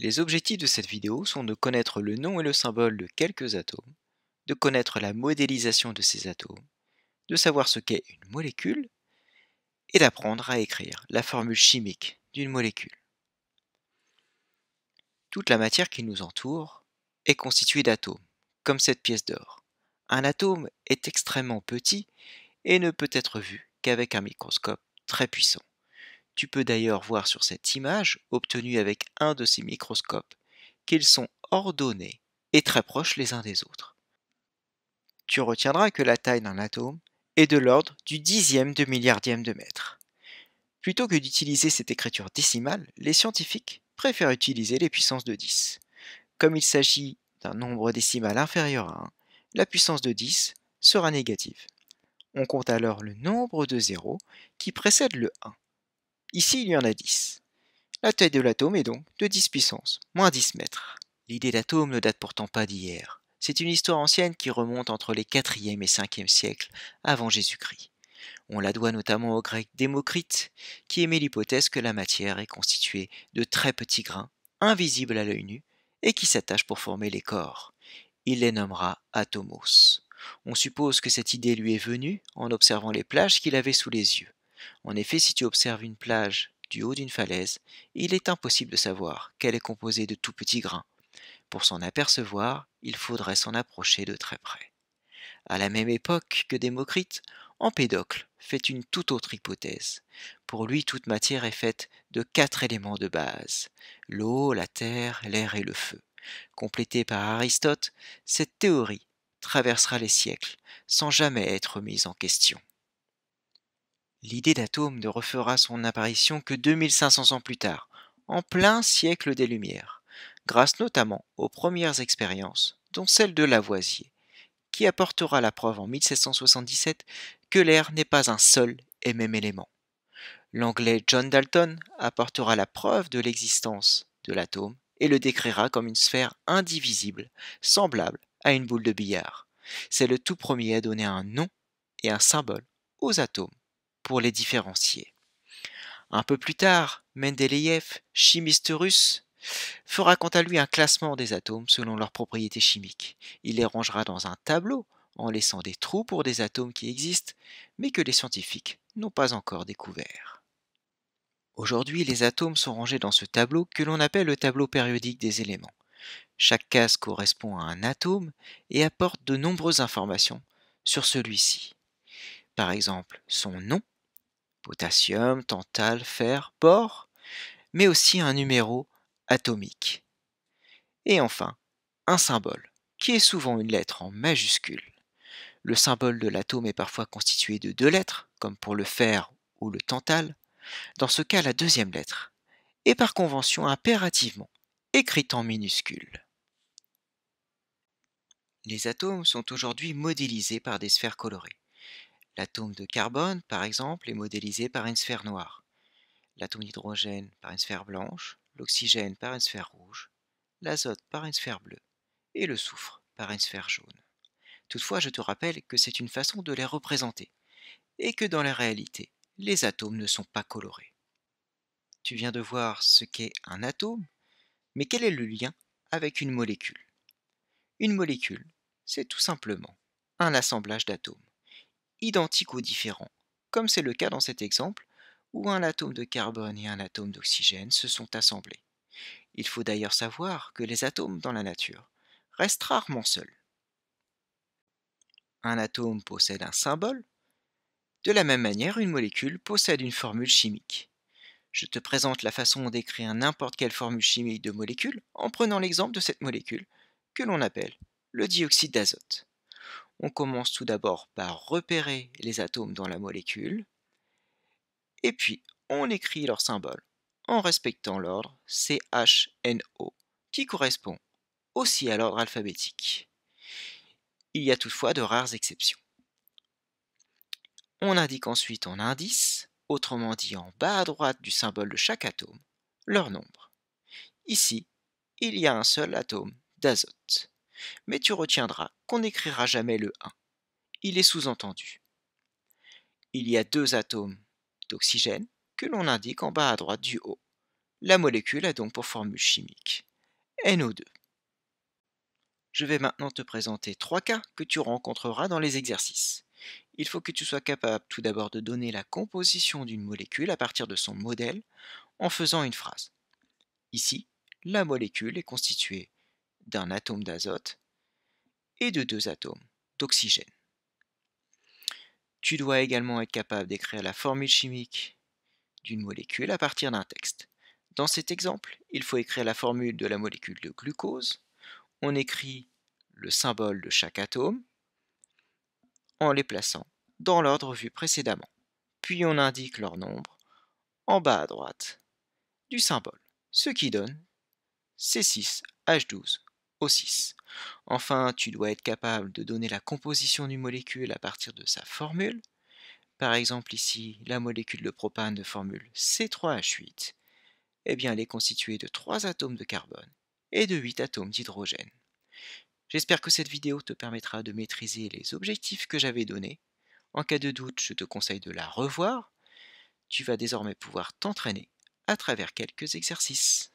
Les objectifs de cette vidéo sont de connaître le nom et le symbole de quelques atomes, de connaître la modélisation de ces atomes, de savoir ce qu'est une molécule et d'apprendre à écrire la formule chimique d'une molécule. Toute la matière qui nous entoure est constituée d'atomes, comme cette pièce d'or. Un atome est extrêmement petit et ne peut être vu qu'avec un microscope très puissant. Tu peux d'ailleurs voir sur cette image, obtenue avec un de ces microscopes, qu'ils sont ordonnés et très proches les uns des autres. Tu retiendras que la taille d'un atome est de l'ordre du dixième de milliardième de mètre. Plutôt que d'utiliser cette écriture décimale, les scientifiques préfèrent utiliser les puissances de 10. Comme il s'agit d'un nombre décimal inférieur à 1, la puissance de 10 sera négative. On compte alors le nombre de zéros qui précède le 1. Ici, il y en a 10. La taille de l'atome est donc de 10 puissance, moins 10 mètres. L'idée d'atome ne date pourtant pas d'hier. C'est une histoire ancienne qui remonte entre les 4e et 5e siècles avant Jésus-Christ. On la doit notamment au grec Démocrite, qui émet l'hypothèse que la matière est constituée de très petits grains, invisibles à l'œil nu, et qui s'attachent pour former les corps. Il les nommera atomos. On suppose que cette idée lui est venue en observant les plages qu'il avait sous les yeux. En effet, si tu observes une plage du haut d'une falaise, il est impossible de savoir qu'elle est composée de tout petits grains. Pour s'en apercevoir, il faudrait s'en approcher de très près. À la même époque que Démocrite, Empédocle fait une toute autre hypothèse. Pour lui, toute matière est faite de 4 éléments de base: l'eau, la terre, l'air et le feu. Complétée par Aristote, cette théorie traversera les siècles sans jamais être mise en question. L'idée d'atome ne refera son apparition que 2500 ans plus tard, en plein siècle des Lumières, grâce notamment aux premières expériences, dont celle de Lavoisier, qui apportera la preuve en 1777 que l'air n'est pas un seul et même élément. L'anglais John Dalton apportera la preuve de l'existence de l'atome et le décrira comme une sphère indivisible, semblable à une boule de billard. C'est le tout premier à donner un nom et un symbole aux atomes pour les différencier. Un peu plus tard, Mendeleïev, chimiste russe, fera quant à lui un classement des atomes selon leurs propriétés chimiques. Il les rangera dans un tableau en laissant des trous pour des atomes qui existent, mais que les scientifiques n'ont pas encore découverts. Aujourd'hui, les atomes sont rangés dans ce tableau que l'on appelle le tableau périodique des éléments. Chaque case correspond à un atome et apporte de nombreuses informations sur celui-ci. Par exemple, son nom, potassium, tantale, fer, bore, mais aussi un numéro atomique. Et enfin, un symbole, qui est souvent une lettre en majuscule. Le symbole de l'atome est parfois constitué de 2 lettres, comme pour le fer ou le tantale. Dans ce cas, la deuxième lettre est par convention impérativement écrite en minuscule. Les atomes sont aujourd'hui modélisés par des sphères colorées. L'atome de carbone, par exemple, est modélisé par une sphère noire. L'atome d'hydrogène par une sphère blanche, l'oxygène par une sphère rouge, l'azote par une sphère bleue et le soufre par une sphère jaune. Toutefois, je te rappelle que c'est une façon de les représenter et que dans la réalité, les atomes ne sont pas colorés. Tu viens de voir ce qu'est un atome, mais quel est le lien avec une molécule? Une molécule, c'est tout simplement un assemblage d'atomes, identiques ou différents, comme c'est le cas dans cet exemple où un atome de carbone et un atome d'oxygène se sont assemblés. Il faut d'ailleurs savoir que les atomes dans la nature restent rarement seuls. Un atome possède un symbole. De la même manière, une molécule possède une formule chimique. Je te présente la façon d'écrire n'importe quelle formule chimique de molécule en prenant l'exemple de cette molécule que l'on appelle le dioxyde d'azote. On commence tout d'abord par repérer les atomes dans la molécule et puis on écrit leur symbole en respectant l'ordre CHNO qui correspond aussi à l'ordre alphabétique. Il y a toutefois de rares exceptions. On indique ensuite en indice, autrement dit en bas à droite du symbole de chaque atome, leur nombre. Ici, il y a un seul atome d'azote. Mais tu retiendras qu'on n'écrira jamais le 1. Il est sous-entendu. Il y a 2 atomes d'oxygène que l'on indique en bas à droite du haut. La molécule a donc pour formule chimique NO2. Je vais maintenant te présenter 3 cas que tu rencontreras dans les exercices. Il faut que tu sois capable tout d'abord de donner la composition d'une molécule à partir de son modèle en faisant une phrase. Ici, la molécule est constituée d'un atome d'azote et de 2 atomes d'oxygène. Tu dois également être capable d'écrire la formule chimique d'une molécule à partir d'un texte. Dans cet exemple, il faut écrire la formule de la molécule de glucose. On écrit le symbole de chaque atome en les plaçant dans l'ordre vu précédemment. Puis on indique leur nombre en bas à droite du symbole, ce qui donne C6H12O6. Enfin, tu dois être capable de donner la composition d'une molécule à partir de sa formule. Par exemple ici, la molécule de propane de formule C3H8, eh bien elle est constituée de 3 atomes de carbone et de 8 atomes d'hydrogène. J'espère que cette vidéo te permettra de maîtriser les objectifs que j'avais donnés. En cas de doute, je te conseille de la revoir. Tu vas désormais pouvoir t'entraîner à travers quelques exercices.